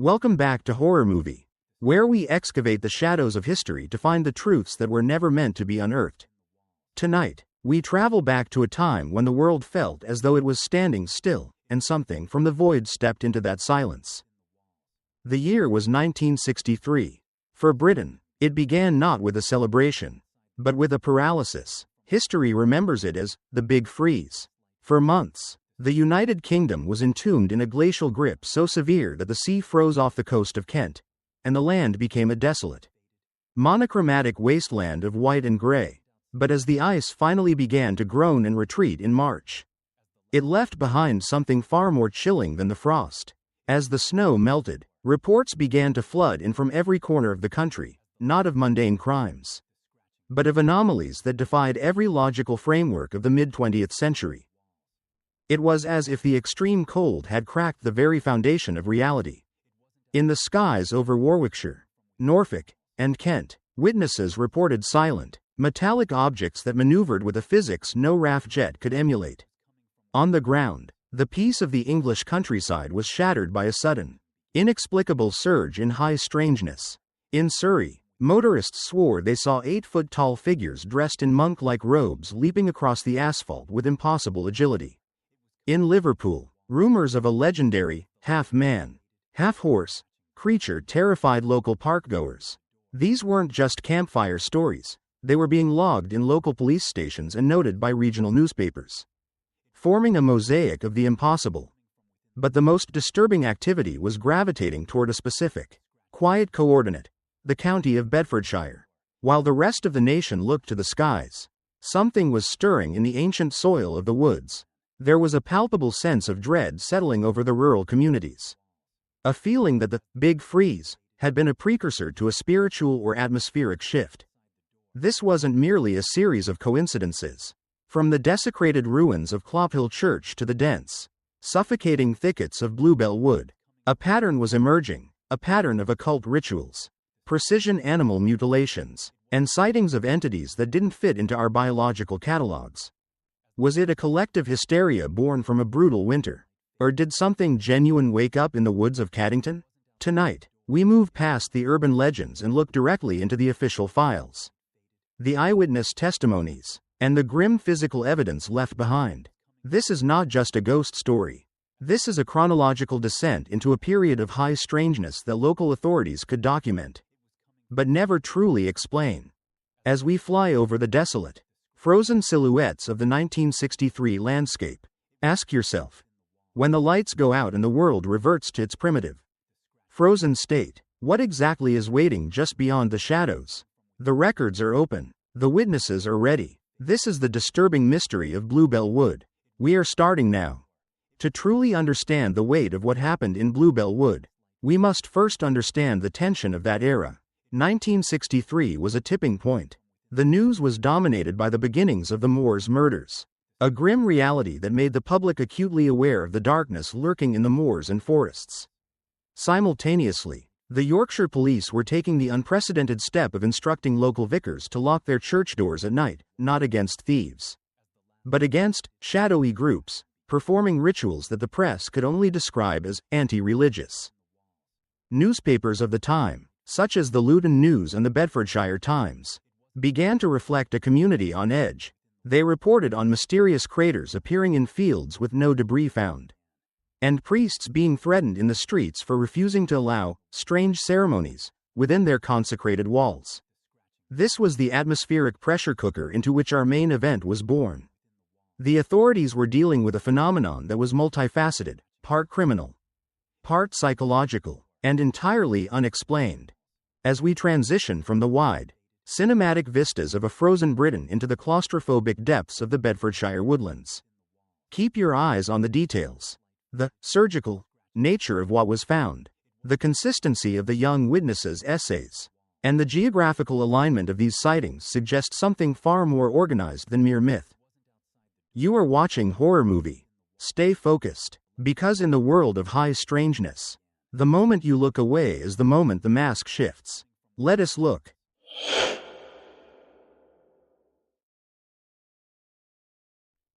Welcome back to Horror Movie, where we excavate the shadows of history to find the truths that were never meant to be unearthed. Tonight, we travel back to a time when the world felt as though it was standing still, and something from the void stepped into that silence. The year was 1963. For Britain, it began not with a celebration, but with a paralysis. History remembers it as the Big Freeze. For months, the United Kingdom was entombed in a glacial grip so severe that the sea froze off the coast of Kent, and the land became a desolate, monochromatic wasteland of white and gray. But as the ice finally began to groan and retreat in March, it left behind something far more chilling than the frost. As the snow melted, reports began to flood in from every corner of the country, not of mundane crimes, but of anomalies that defied every logical framework of the mid-20th century. It was as if the extreme cold had cracked the very foundation of reality. In the skies over Warwickshire, Norfolk, and Kent, witnesses reported silent, metallic objects that maneuvered with a physics no RAF jet could emulate. On the ground, the peace of the English countryside was shattered by a sudden, inexplicable surge in high strangeness. In Surrey, motorists swore they saw 8-foot-tall figures dressed in monk-like robes leaping across the asphalt with impossible agility. In Liverpool, rumors of a legendary, half-man, half-horse, creature terrified local parkgoers. These weren't just campfire stories, they were being logged in local police stations and noted by regional newspapers, forming a mosaic of the impossible. But the most disturbing activity was gravitating toward a specific, quiet coordinate, the county of Bedfordshire. While the rest of the nation looked to the skies, something was stirring in the ancient soil of the woods. There was a palpable sense of dread settling over the rural communities. A feeling that the Big Freeze had been a precursor to a spiritual or atmospheric shift. This wasn't merely a series of coincidences. From the desecrated ruins of Clophill Church to the dense, suffocating thickets of Bluebell Wood, a pattern was emerging, a pattern of occult rituals, precision animal mutilations, and sightings of entities that didn't fit into our biological catalogs. Was it a collective hysteria born from a brutal winter? Or did something genuine wake up in the woods of Caddington? Tonight, we move past the urban legends and look directly into the official files, the eyewitness testimonies, and the grim physical evidence left behind. This is not just a ghost story. This is a chronological descent into a period of high strangeness that local authorities could document, but never truly explain. As we fly over the desolate, frozen silhouettes of the 1963 landscape, ask yourself, when the lights go out and the world reverts to its primitive, frozen state, what exactly is waiting just beyond the shadows? The records are open. The witnesses are ready. This is the disturbing mystery of Bluebell Wood. We are starting now. To truly understand the weight of what happened in Bluebell Wood, we must first understand the tension of that era. 1963 was a tipping point. The news was dominated by the beginnings of the Moors murders, a grim reality that made the public acutely aware of the darkness lurking in the moors and forests. Simultaneously, the Yorkshire police were taking the unprecedented step of instructing local vicars to lock their church doors at night, not against thieves, but against shadowy groups, performing rituals that the press could only describe as anti-religious. Newspapers of the time, such as the Luton News and the Bedfordshire Times, began to reflect a community on edge. They reported on mysterious craters appearing in fields with no debris found, and priests being threatened in the streets for refusing to allow strange ceremonies within their consecrated walls. This was the atmospheric pressure cooker into which our main event was born. The authorities were dealing with a phenomenon that was multifaceted, part criminal, part psychological, and entirely unexplained. As we transition from the wide, cinematic vistas of a frozen Britain into the claustrophobic depths of the Bedfordshire woodlands, keep your eyes on the details. The surgical nature of what was found, the consistency of the young witnesses' essays, and the geographical alignment of these sightings suggest something far more organized than mere myth. You are watching Horror Movie. Stay focused, because in the world of high strangeness, the moment you look away is the moment the mask shifts. Let us look.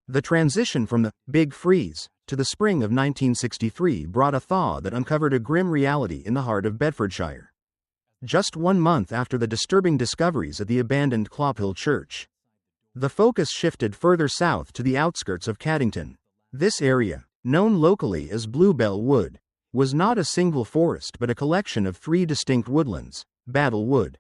The transition from the Big Freeze to the spring of 1963 brought a thaw that uncovered a grim reality in the heart of Bedfordshire. Just 1 month after the disturbing discoveries at the abandoned Clophill Church, the focus shifted further south to the outskirts of Caddington. This area, known locally as Bluebell Wood, was not a single forest but a collection of 3 distinct woodlands: Battle Wood,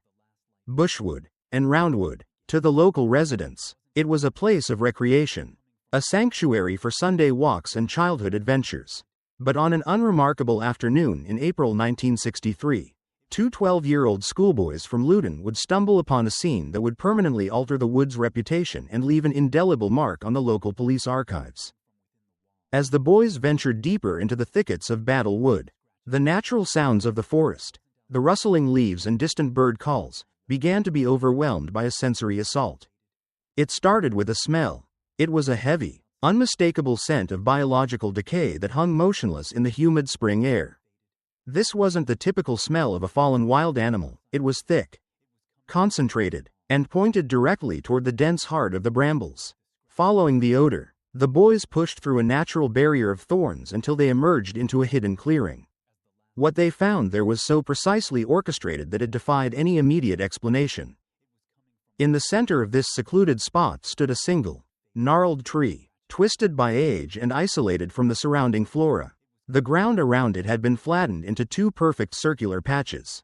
Bushwood, and Roundwood. To the local residents, it was a place of recreation, a sanctuary for Sunday walks and childhood adventures. But on an unremarkable afternoon in April 1963, 2 12-year-old schoolboys from Luton would stumble upon a scene that would permanently alter the wood's reputation and leave an indelible mark on the local police archives. As the boys ventured deeper into the thickets of Battle Wood, the natural sounds of the forest, the rustling leaves and distant bird calls, began to be overwhelmed by a sensory assault. It started with a smell. It was a heavy, unmistakable scent of biological decay that hung motionless in the humid spring air. This wasn't the typical smell of a fallen wild animal. It was thick, concentrated, and pointed directly toward the dense heart of the brambles. Following the odor, the boys pushed through a natural barrier of thorns until they emerged into a hidden clearing. What they found there was so precisely orchestrated that it defied any immediate explanation. In the center of this secluded spot stood a single, gnarled tree, twisted by age and isolated from the surrounding flora. The ground around it had been flattened into 2 perfect circular patches,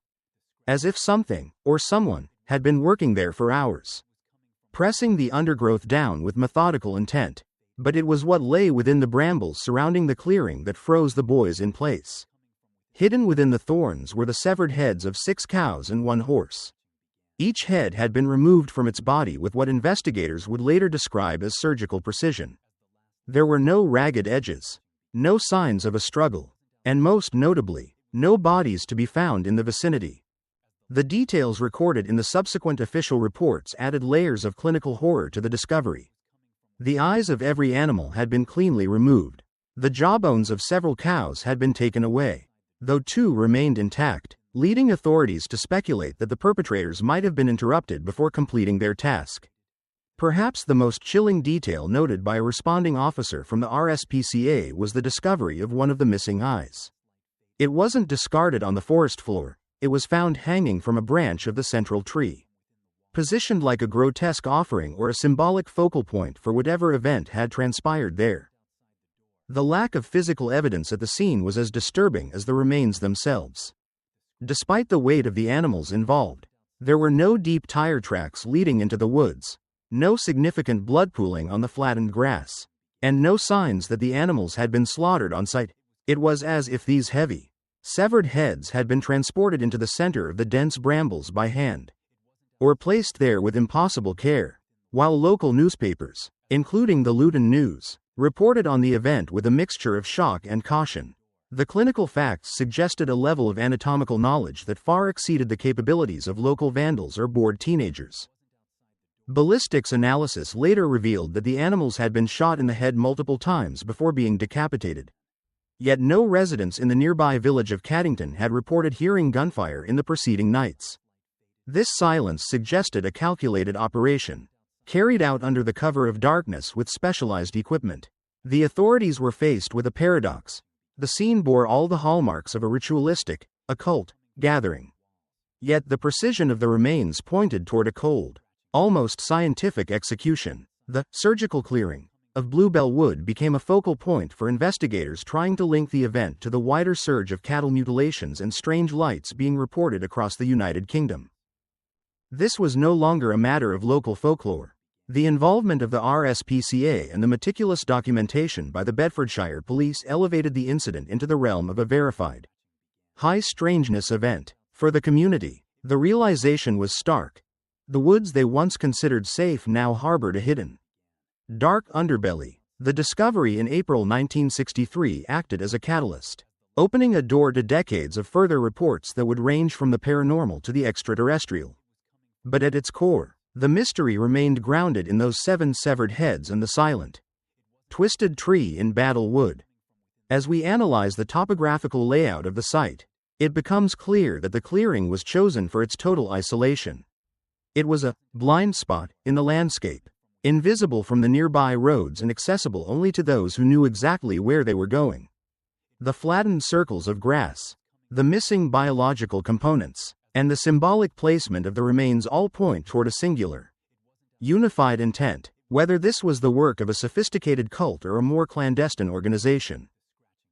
as if something, or someone, had been working there for hours, pressing the undergrowth down with methodical intent. But it was what lay within the brambles surrounding the clearing that froze the boys in place. Hidden within the thorns were the severed heads of 6 cows and 1 horse. Each head had been removed from its body with what investigators would later describe as surgical precision. There were no ragged edges, no signs of a struggle, and most notably, no bodies to be found in the vicinity. The details recorded in the subsequent official reports added layers of clinical horror to the discovery. The eyes of every animal had been cleanly removed. The jawbones of several cows had been taken away, though 2 remained intact, leading authorities to speculate that the perpetrators might have been interrupted before completing their task. Perhaps the most chilling detail noted by a responding officer from the RSPCA was the discovery of one of the missing eyes. It wasn't discarded on the forest floor, it was found hanging from a branch of the central tree, positioned like a grotesque offering or a symbolic focal point for whatever event had transpired there. The lack of physical evidence at the scene was as disturbing as the remains themselves. Despite the weight of the animals involved, there were no deep tire tracks leading into the woods, no significant blood pooling on the flattened grass, and no signs that the animals had been slaughtered on site. It was as if these heavy, severed heads had been transported into the center of the dense brambles by hand, or placed there with impossible care, while local newspapers, including the Luton News, reported on the event with a mixture of shock and caution. The clinical facts suggested a level of anatomical knowledge that far exceeded the capabilities of local vandals or bored teenagers. Ballistics analysis later revealed that the animals had been shot in the head multiple times before being decapitated. Yet no residents in the nearby village of Caddington had reported hearing gunfire in the preceding nights. This silence suggested a calculated operation, carried out under the cover of darkness with specialized equipment. The authorities were faced with a paradox. The scene bore all the hallmarks of a ritualistic, occult gathering. Yet the precision of the remains pointed toward a cold, almost scientific execution. The surgical clearing of Bluebell Wood became a focal point for investigators trying to link the event to the wider surge of cattle mutilations and strange lights being reported across the United Kingdom. This was no longer a matter of local folklore. The involvement of the RSPCA and the meticulous documentation by the Bedfordshire police elevated the incident into the realm of a verified high-strangeness event. For the community, the realization was stark. The woods they once considered safe now harbored a hidden, dark underbelly. The discovery in April 1963 acted as a catalyst, opening a door to decades of further reports that would range from the paranormal to the extraterrestrial. But at its core, the mystery remained grounded in those 7 severed heads and the silent, twisted tree in Battle Wood. As we analyze the topographical layout of the site, it becomes clear that the clearing was chosen for its total isolation. It was a blind spot in the landscape, invisible from the nearby roads and accessible only to those who knew exactly where they were going. The flattened circles of grass, the missing biological components, and the symbolic placement of the remains all point toward a singular, unified intent, whether this was the work of a sophisticated cult or a more clandestine organization.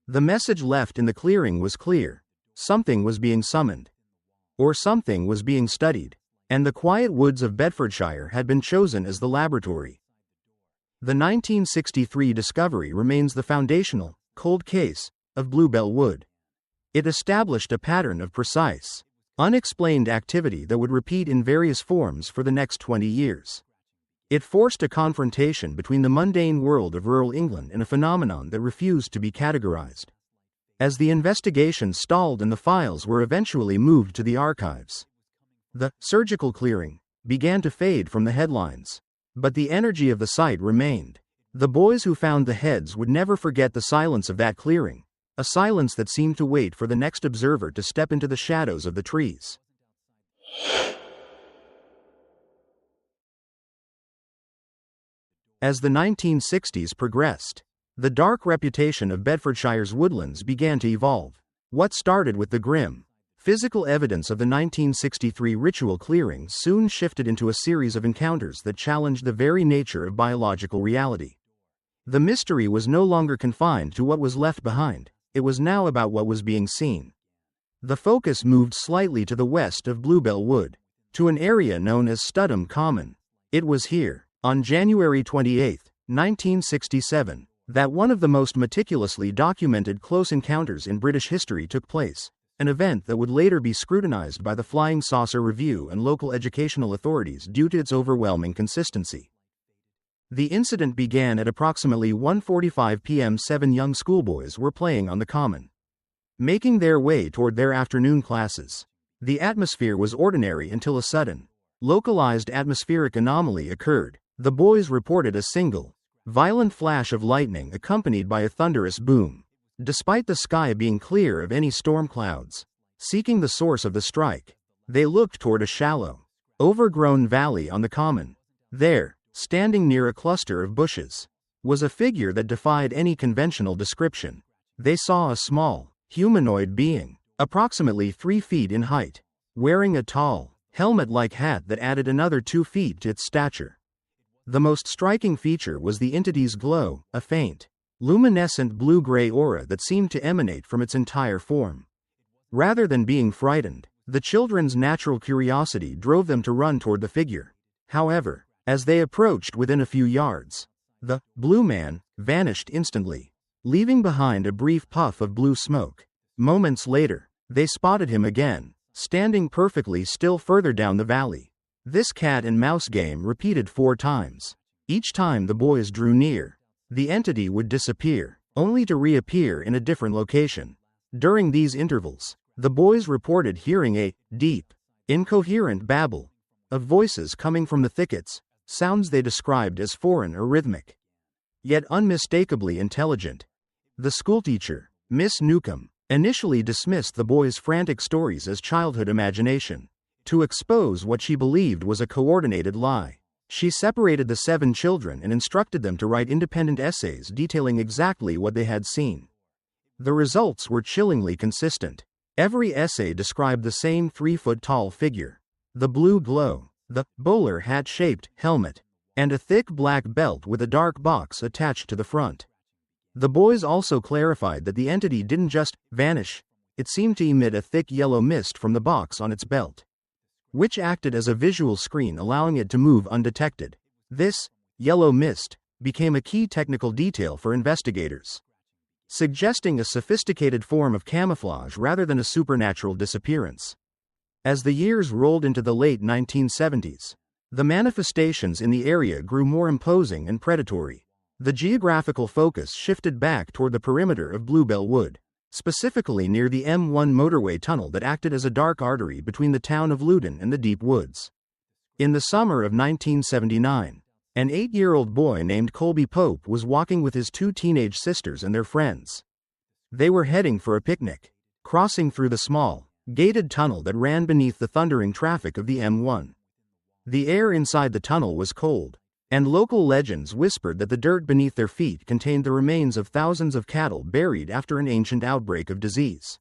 The message left in the clearing was clear: something was being summoned, or something was being studied, and the quiet woods of Bedfordshire had been chosen as the laboratory. The 1963 discovery remains the foundational, cold case of Bluebell Wood. It established a pattern of precise, unexplained activity that would repeat in various forms for the next 20 years. It forced a confrontation between the mundane world of rural England and a phenomenon that refused to be categorized. As the investigation stalled and the files were eventually moved to the archives, the surgical clearing began to fade from the headlines. But the energy of the site remained. The boys who found the heads would never forget the silence of that clearing, a silence that seemed to wait for the next observer to step into the shadows of the trees. As the 1960s progressed, the dark reputation of Bedfordshire's woodlands began to evolve. What started with the grim, physical evidence of the 1963 ritual clearing soon shifted into a series of encounters that challenged the very nature of biological reality. The mystery was no longer confined to what was left behind. It was now about what was being seen. The focus moved slightly to the west of Bluebell Wood, to an area known as Studham Common. It was here, on January 28, 1967, that one of the most meticulously documented close encounters in British history took place, an event that would later be scrutinized by the Flying Saucer Review and local educational authorities due to its overwhelming consistency. The incident began at approximately 1:45 p.m. 7 young schoolboys were playing on the common, making their way toward their afternoon classes. The atmosphere was ordinary until a sudden, localized atmospheric anomaly occurred. The boys reported a single, violent flash of lightning accompanied by a thunderous boom. Despite the sky being clear of any storm clouds, seeking the source of the strike, they looked toward a shallow, overgrown valley on the common. There, standing near a cluster of bushes, was a figure that defied any conventional description. They saw a small, humanoid being, approximately 3 feet in height, wearing a tall, helmet-like hat that added another 2 feet to its stature. The most striking feature was the entity's glow, a faint, luminescent blue-gray aura that seemed to emanate from its entire form. Rather than being frightened, the children's natural curiosity drove them to run toward the figure. However, as they approached within a few yards, the blue man vanished instantly, leaving behind a brief puff of blue smoke. Moments later, they spotted him again, standing perfectly still further down the valley. This cat and mouse game repeated 4 times. Each time the boys drew near, the entity would disappear, only to reappear in a different location. During these intervals, the boys reported hearing a deep, incoherent babble of voices coming from the thickets, sounds they described as foreign or rhythmic, yet unmistakably intelligent. The schoolteacher, Miss Newcomb, initially dismissed the boys' frantic stories as childhood imagination, to expose what she believed was a coordinated lie. She separated the 7 children and instructed them to write independent essays detailing exactly what they had seen. The results were chillingly consistent. Every essay described the same 3-foot-tall figure, the blue glow, the bowler hat-shaped helmet, and a thick black belt with a dark box attached to the front. The boys also clarified that the entity didn't just vanish, it seemed to emit a thick yellow mist from the box on its belt, which acted as a visual screen allowing it to move undetected. This yellow mist became a key technical detail for investigators, suggesting a sophisticated form of camouflage rather than a supernatural disappearance. As the years rolled into the late 1970s, the manifestations in the area grew more imposing and predatory. The geographical focus shifted back toward the perimeter of Bluebell Wood, specifically near the M1 motorway tunnel that acted as a dark artery between the town of Loudon and the deep woods. In the summer of 1979, an 8-year-old boy named Colby Pope was walking with his 2 teenage sisters and their friends. They were heading for a picnic, crossing through the small, gated tunnel that ran beneath the thundering traffic of the M1. The air inside the tunnel was cold, and local legends whispered that the dirt beneath their feet contained the remains of thousands of cattle buried after an ancient outbreak of disease.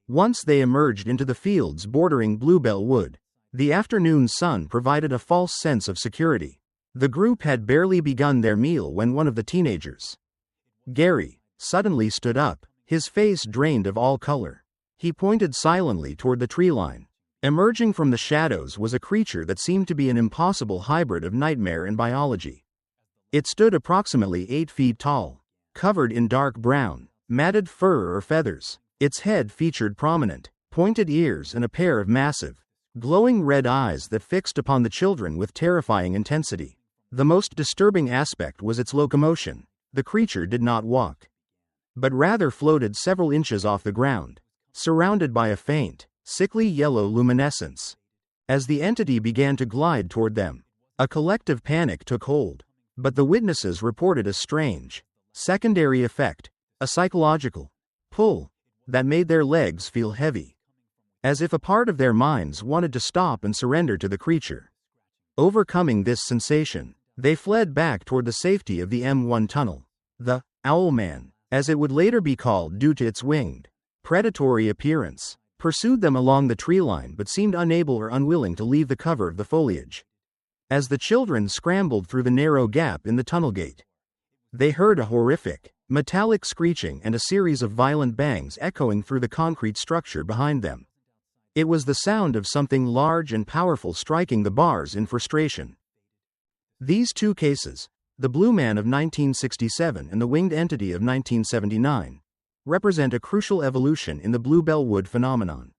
Once they emerged into the fields bordering Bluebell Wood, the afternoon sun provided a false sense of security. The group had barely begun their meal when one of the teenagers, Gary, suddenly stood up, his face drained of all color. He pointed silently toward the tree line. Emerging from the shadows was a creature that seemed to be an impossible hybrid of nightmare and biology. It stood approximately 8 feet tall, covered in dark brown, matted fur or feathers. Its head featured prominent, pointed ears and a pair of massive, glowing red eyes that fixed upon the children with terrifying intensity. The most disturbing aspect was its locomotion. The creature did not walk, but rather floated several inches off the ground, surrounded by a faint, sickly yellow luminescence. As the entity began to glide toward them, a collective panic took hold, but the witnesses reported a strange, secondary effect, a psychological pull that made their legs feel heavy, as if a part of their minds wanted to stop and surrender to the creature. Overcoming this sensation, they fled back toward the safety of the M1 tunnel. The Owlman, as it would later be called due to its winged, predatory appearance, pursued them along the tree line but seemed unable or unwilling to leave the cover of the foliage. As the children scrambled through the narrow gap in the tunnel gate, they heard a horrific, metallic screeching and a series of violent bangs echoing through the concrete structure behind them. It was the sound of something large and powerful striking the bars in frustration. These two cases, the Blue Man of 1967 and the winged entity of 1979, represent a crucial evolution in the Bluebell Wood phenomenon.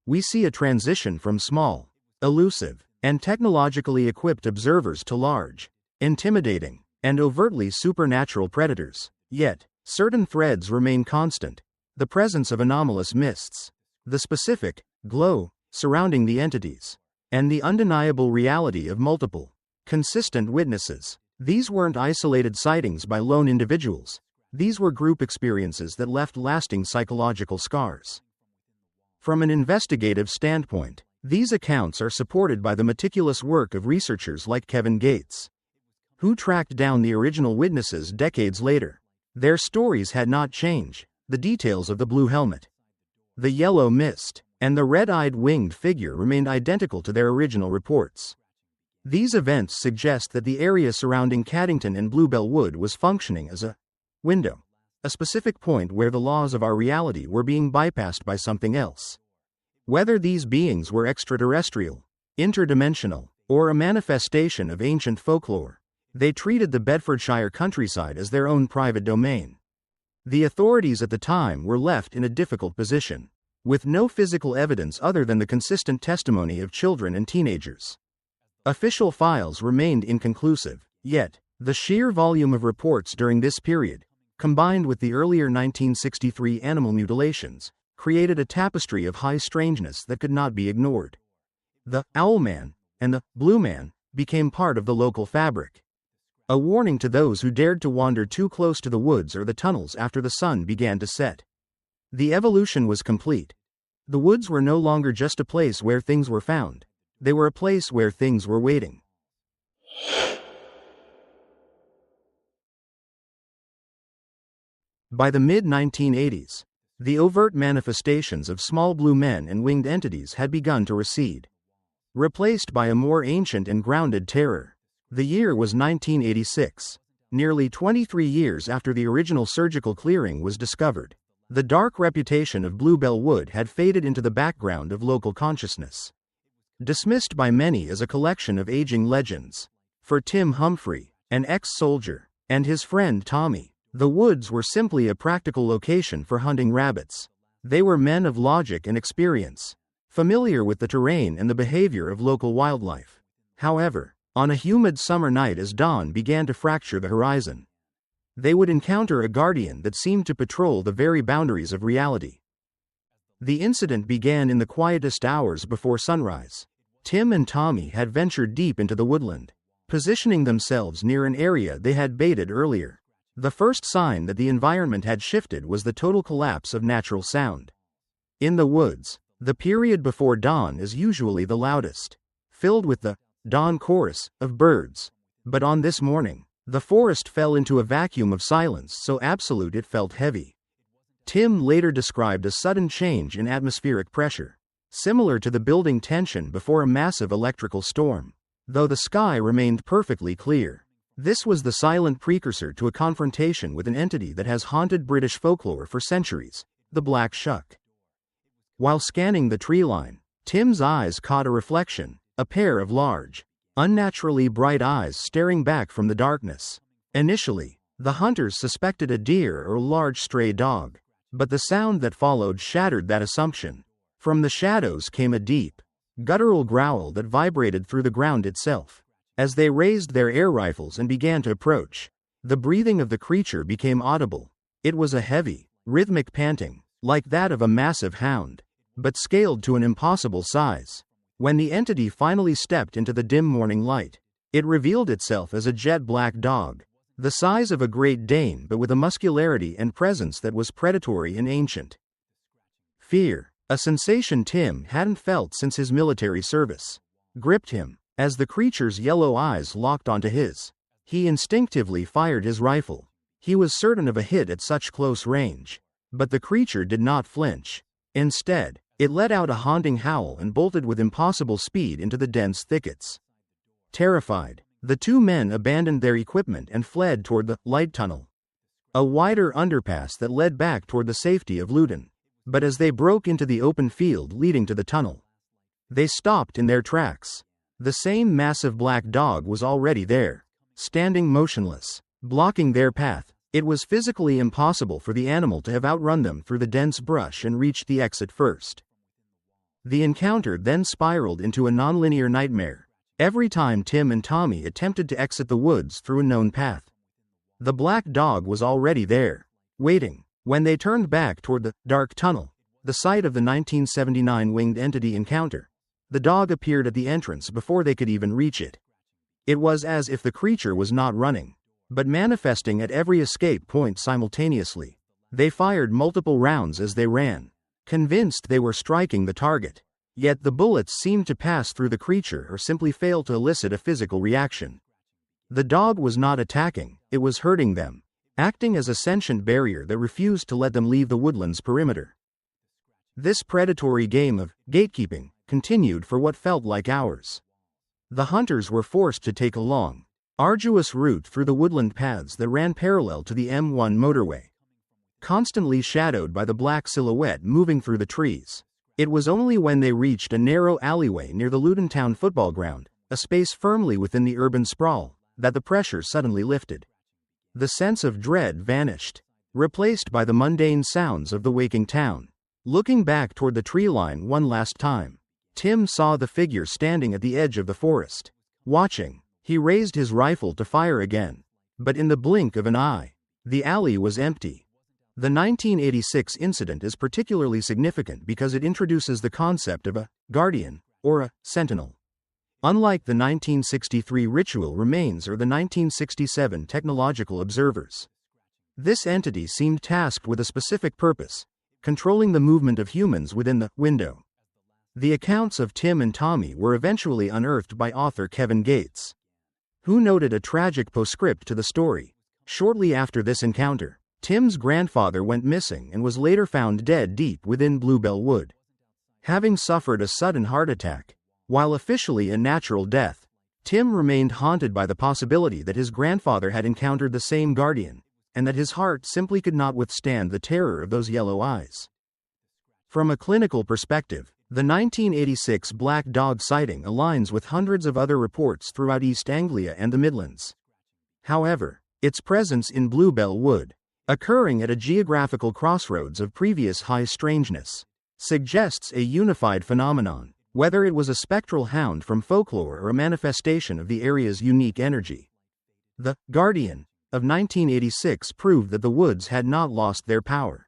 We see a transition from small, elusive, and technologically equipped observers to large, intimidating, and overtly supernatural predators. Yet, certain threads remain constant: the presence of anomalous mists, the specific glow surrounding the entities, and the undeniable reality of multiple, consistent witnesses. These weren't isolated sightings by lone individuals. These were group experiences that left lasting psychological scars. From an investigative standpoint, these accounts are supported by the meticulous work of researchers like Kevin Gates, who tracked down the original witnesses decades later. Their stories had not changed. The details of the blue helmet, the yellow mist, and the red-eyed winged figure remained identical to their original reports. These events suggest that the area surrounding Caddington and Bluebell Wood was functioning as a window, a specific point where the laws of our reality were being bypassed by something else. Whether these beings were extraterrestrial, interdimensional, or a manifestation of ancient folklore, they treated the Bedfordshire countryside as their own private domain. The authorities at the time were left in a difficult position, with no physical evidence other than the consistent testimony of children and teenagers. Official files remained inconclusive, yet, the sheer volume of reports during this period, combined with the earlier 1963 animal mutilations, created a tapestry of high strangeness that could not be ignored. The Owlman and the Blue Man became part of the local fabric, a warning to those who dared to wander too close to the woods or the tunnels after the sun began to set. The evolution was complete. The woods were no longer just a place where things were found. They were a place where things were waiting. By the mid-1980s, the overt manifestations of small blue men and winged entities had begun to recede, replaced by a more ancient and grounded terror. The year was 1986, nearly 23 years after the original surgical clearing was discovered. The dark reputation of Bluebell Wood had faded into the background of local consciousness, dismissed by many as a collection of aging legends. For Tim Humphrey, an ex-soldier, and his friend Tommy, the woods were simply a practical location for hunting rabbits. They were men of logic and experience, familiar with the terrain and the behavior of local wildlife. However, on a humid summer night as dawn began to fracture the horizon, they would encounter a guardian that seemed to patrol the very boundaries of reality. The incident began in the quietest hours before sunrise. Tim and Tommy had ventured deep into the woodland, positioning themselves near an area they had baited earlier. The first sign that the environment had shifted was the total collapse of natural sound. In the woods, the period before dawn is usually the loudest, filled with the dawn chorus of birds, But on this morning, the forest fell into a vacuum of silence so absolute it felt heavy. Tim later described a sudden change in atmospheric pressure, similar to the building tension before a massive electrical storm, though the sky remained perfectly clear. This was the silent precursor to a confrontation with an entity that has haunted British folklore for centuries, the Black Shuck. While scanning the tree line, Tim's eyes caught a reflection, a pair of large, unnaturally bright eyes staring back from the darkness. Initially, the hunters suspected a deer or a large stray dog, but the sound that followed shattered that assumption. From the shadows came a deep, guttural growl that vibrated through the ground itself. As they raised their air rifles and began to approach, the breathing of the creature became audible. It was a heavy, rhythmic panting, like that of a massive hound, but scaled to an impossible size. When the entity finally stepped into the dim morning light, it revealed itself as a jet-black dog, the size of a Great Dane but with a muscularity and presence that was predatory and ancient. Fear, a sensation Tim hadn't felt since his military service, gripped him. As the creature's yellow eyes locked onto his, he instinctively fired his rifle. He was certain of a hit at such close range, but the creature did not flinch. Instead, it let out a haunting howl and bolted with impossible speed into the dense thickets. Terrified, the two men abandoned their equipment and fled toward the light tunnel, a wider underpass that led back toward the safety of Luton. But as they broke into the open field leading to the tunnel, they stopped in their tracks. The same massive black dog was already there, standing motionless, blocking their path. It was physically impossible for the animal to have outrun them through the dense brush and reached the exit first. The encounter then spiraled into a nonlinear nightmare. Every time Tim and Tommy attempted to exit the woods through a known path, the black dog was already there, waiting. When they turned back toward the dark tunnel, the site of the 1979 winged entity encounter, the dog appeared at the entrance before they could even reach it. It was as if the creature was not running, but manifesting at every escape point simultaneously. They fired multiple rounds as they ran, convinced they were striking the target. Yet the bullets seemed to pass through the creature or simply fail to elicit a physical reaction. The dog was not attacking, it was hurting them, acting as a sentient barrier that refused to let them leave the woodland's perimeter. This predatory game of gatekeeping continued for what felt like hours. The hunters were forced to take a long, arduous route through the woodland paths that ran parallel to the M1 motorway, constantly shadowed by the black silhouette moving through the trees. It was only when they reached a narrow alleyway near the Luton Town football ground, a space firmly within the urban sprawl, that the pressure suddenly lifted. The sense of dread vanished, replaced by the mundane sounds of the waking town. Looking back toward the tree line one last time, Tim saw the figure standing at the edge of the forest. Watching, he raised his rifle to fire again. But in the blink of an eye, the alley was empty. The 1986 incident is particularly significant because it introduces the concept of a guardian, or a sentinel. Unlike the 1963 ritual remains or the 1967 technological observers, this entity seemed tasked with a specific purpose, controlling the movement of humans within the window. The accounts of Tim and Tommy were eventually unearthed by author Kevin Gates, who noted a tragic postscript to the story. Shortly after this encounter, Tim's grandfather went missing and was later found dead deep within Bluebell Wood, having suffered a sudden heart attack. While officially a natural death, Tim remained haunted by the possibility that his grandfather had encountered the same guardian, and that his heart simply could not withstand the terror of those yellow eyes. From a clinical perspective, the 1986 black dog sighting aligns with hundreds of other reports throughout East Anglia and the Midlands. However, its presence in Bluebell Wood, occurring at a geographical crossroads of previous high strangeness, suggests a unified phenomenon, whether it was a spectral hound from folklore or a manifestation of the area's unique energy. The Guardian of 1986 proved that the woods had not lost their power.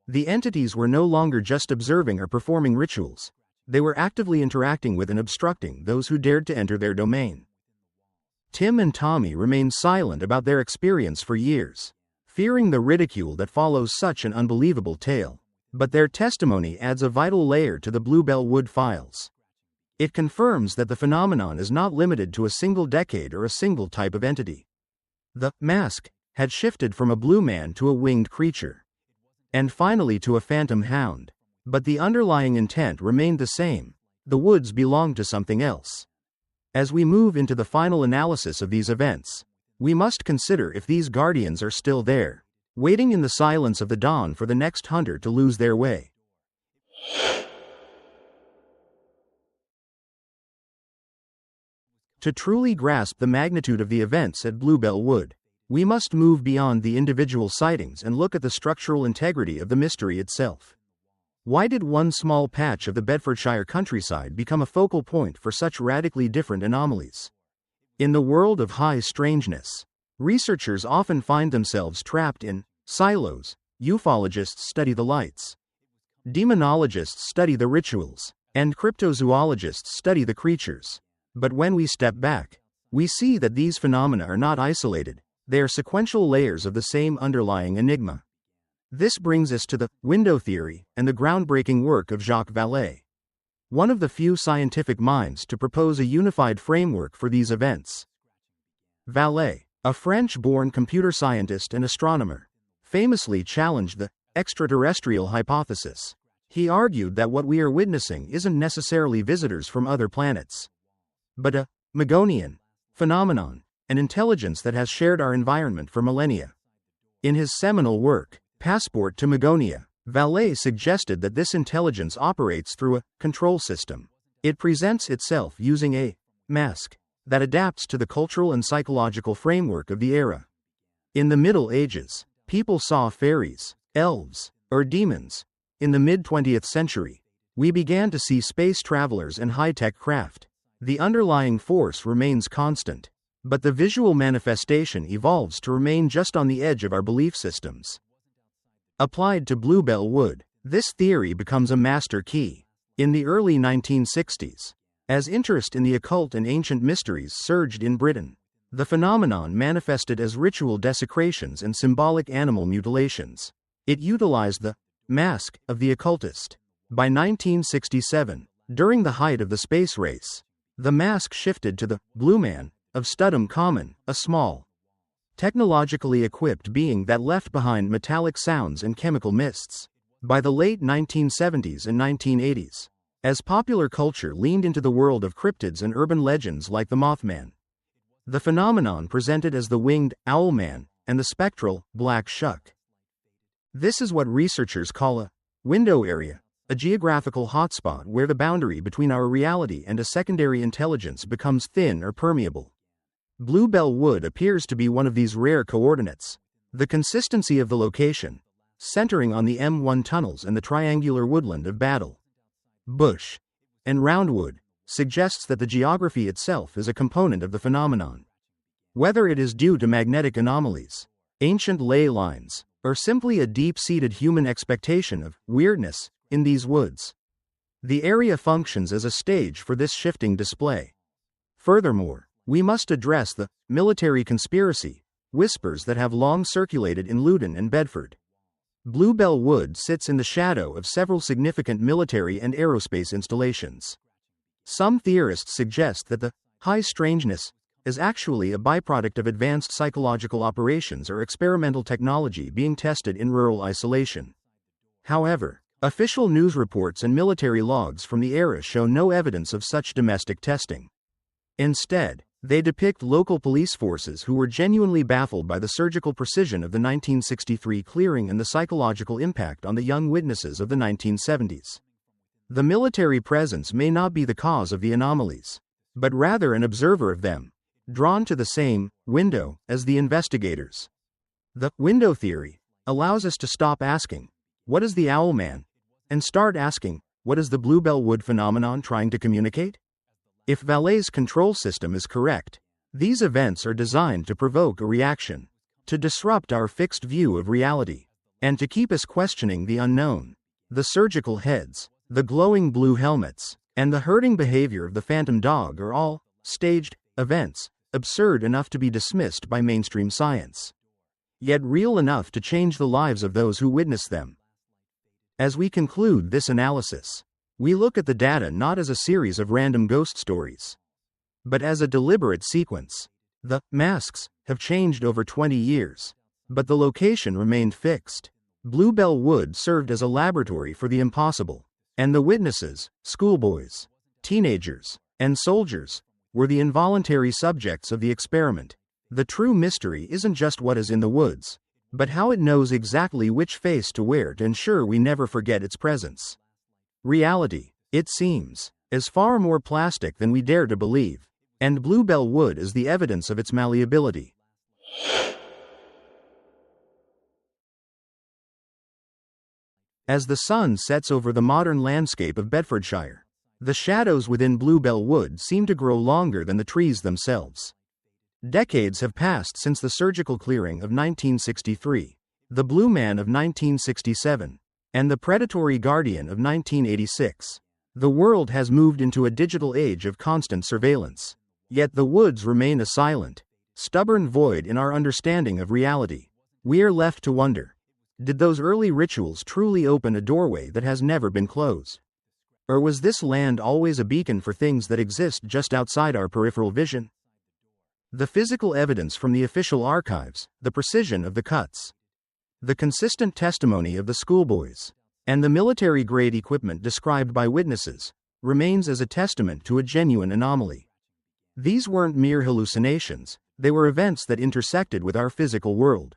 The entities were no longer just observing or performing rituals, they were actively interacting with and obstructing those who dared to enter their domain. Tim and Tommy remained silent about their experience for years, fearing the ridicule that follows such an unbelievable tale. But their testimony adds a vital layer to the Bluebell Wood files. It confirms that the phenomenon is not limited to a single decade or a single type of entity. The mask had shifted from a blue man to a winged creature, and finally to a phantom hound. But the underlying intent remained the same. The woods belonged to something else. As we move into the final analysis of these events, we must consider if these guardians are still there, waiting in the silence of the dawn for the next hunter to lose their way. To truly grasp the magnitude of the events at Bluebell Wood, we must move beyond the individual sightings and look at the structural integrity of the mystery itself. Why did one small patch of the Bedfordshire countryside become a focal point for such radically different anomalies? In the world of high strangeness, researchers often find themselves trapped in silos. Ufologists study the lights, demonologists study the rituals, and cryptozoologists study the creatures. But when we step back, we see that these phenomena are not isolated, they are sequential layers of the same underlying enigma. This brings us to the window theory and the groundbreaking work of Jacques Vallée, one of the few scientific minds to propose a unified framework for these events. Vallée, a French-born computer scientist and astronomer, famously challenged the extraterrestrial hypothesis. He argued that what we are witnessing isn't necessarily visitors from other planets, but a Magonian phenomenon, an intelligence that has shared our environment for millennia. In his seminal work, Passport to Magonia, Vallée suggested that this intelligence operates through a control system. It presents itself using a mask that adapts to the cultural and psychological framework of the era. In the Middle Ages, people saw fairies, elves, or demons. In the mid-20th century, we began to see space travelers and high-tech craft. The underlying force remains constant, but the visual manifestation evolves to remain just on the edge of our belief systems. Applied to Bluebell Wood, this theory becomes a master key. In the early 1960s, as interest in the occult and ancient mysteries surged in Britain, the phenomenon manifested as ritual desecrations and symbolic animal mutilations. It utilized the mask of the occultist. By 1967, during the height of the space race, the mask shifted to the Blue Man of Studham Common, a small, technologically equipped being that left behind metallic sounds and chemical mists. By the late 1970s and 1980s, as popular culture leaned into the world of cryptids and urban legends like the Mothman, the phenomenon presented as the winged owl man and the spectral black shuck. This is what researchers call a window area, a geographical hotspot where the boundary between our reality and a secondary intelligence becomes thin or permeable. Bluebell Wood appears to be one of these rare coordinates. The consistency of the location, centering on the M1 tunnels and the triangular woodland of Battle, Bush, and Roundwood, suggests that the geography itself is a component of the phenomenon. Whether it is due to magnetic anomalies, ancient ley lines, or simply a deep-seated human expectation of weirdness in these woods, the area functions as a stage for this shifting display. Furthermore, we must address the military conspiracy whispers that have long circulated in Loudon and Bedford. Bluebell Wood sits in the shadow of several significant military and aerospace installations. Some theorists suggest that the high strangeness is actually a byproduct of advanced psychological operations or experimental technology being tested in rural isolation. However, official news reports and military logs from the era show no evidence of such domestic testing. Instead, they depict local police forces who were genuinely baffled by the surgical precision of the 1963 clearing and the psychological impact on the young witnesses of the 1970s. The military presence may not be the cause of the anomalies, but rather an observer of them, drawn to the same window as the investigators. The window theory allows us to stop asking, "What is the owl man?" and start asking, "What is the Bluebell Wood phenomenon trying to communicate?" If Vallée's control system is correct, these events are designed to provoke a reaction, to disrupt our fixed view of reality, and to keep us questioning the unknown. The surgical heads, the glowing blue helmets, and the herding behavior of the phantom dog are all staged events, absurd enough to be dismissed by mainstream science, yet real enough to change the lives of those who witness them. As we conclude this analysis, We look at the data not as a series of random ghost stories, but as a deliberate sequence. The masks have changed over 20 years, but the location remained fixed. Bluebell Wood served as a laboratory for the impossible, and the witnesses, schoolboys, teenagers, and soldiers, were the involuntary subjects of the experiment. The true mystery isn't just what is in the woods, but how it knows exactly which face to wear to ensure we never forget its presence. Reality, it seems, is far more plastic than we dare to believe, and Bluebell Wood is the evidence of its malleability. As the sun sets over the modern landscape of Bedfordshire, the shadows within Bluebell Wood seem to grow longer than the trees themselves. Decades have passed since the surgical clearing of 1963, the Blue Man of 1967, and the predatory Guardian of 1986. The world has moved into a digital age of constant surveillance. Yet the woods remain a silent, stubborn void in our understanding of reality. We are left to wonder, did those early rituals truly open a doorway that has never been closed? Or was this land always a beacon for things that exist just outside our peripheral vision? The physical evidence from the official archives, the precision of the cuts, the consistent testimony of the schoolboys, and the military-grade equipment described by witnesses, remains as a testament to a genuine anomaly. These weren't mere hallucinations, they were events that intersected with our physical world,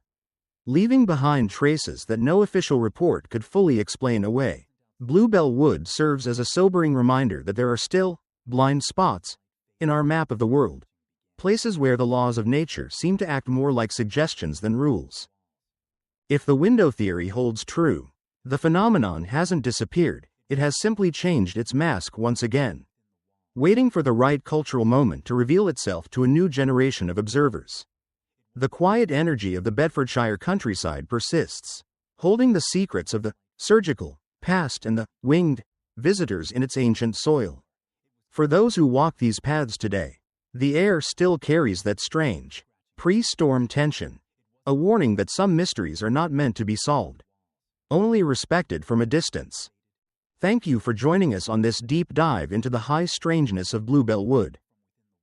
leaving behind traces that no official report could fully explain away. Bluebell Wood serves as a sobering reminder that there are still blind spots in our map of the world, places where the laws of nature seem to act more like suggestions than rules. If the window theory holds true, the phenomenon hasn't disappeared, it has simply changed its mask once again, waiting for the right cultural moment to reveal itself to a new generation of observers. The quiet energy of the Bedfordshire countryside persists, holding the secrets of the surgical past and the winged visitors in its ancient soil. For those who walk these paths today, the air still carries that strange, pre-storm tension, a warning that some mysteries are not meant to be solved, only respected from a distance. Thank you for joining us on this deep dive into the high strangeness of Bluebell Wood.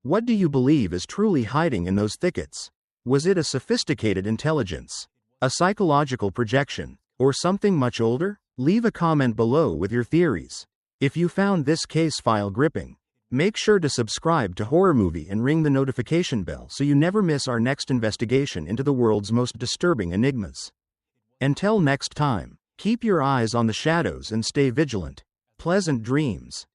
What do you believe is truly hiding in those thickets? Was it a sophisticated intelligence, a psychological projection, or something much older? Leave a comment below with your theories. If you found this case file gripping, make sure to subscribe to Horror Movie and ring the notification bell so you never miss our next investigation into the world's most disturbing enigmas. Until next time, keep your eyes on the shadows and stay vigilant. Pleasant dreams.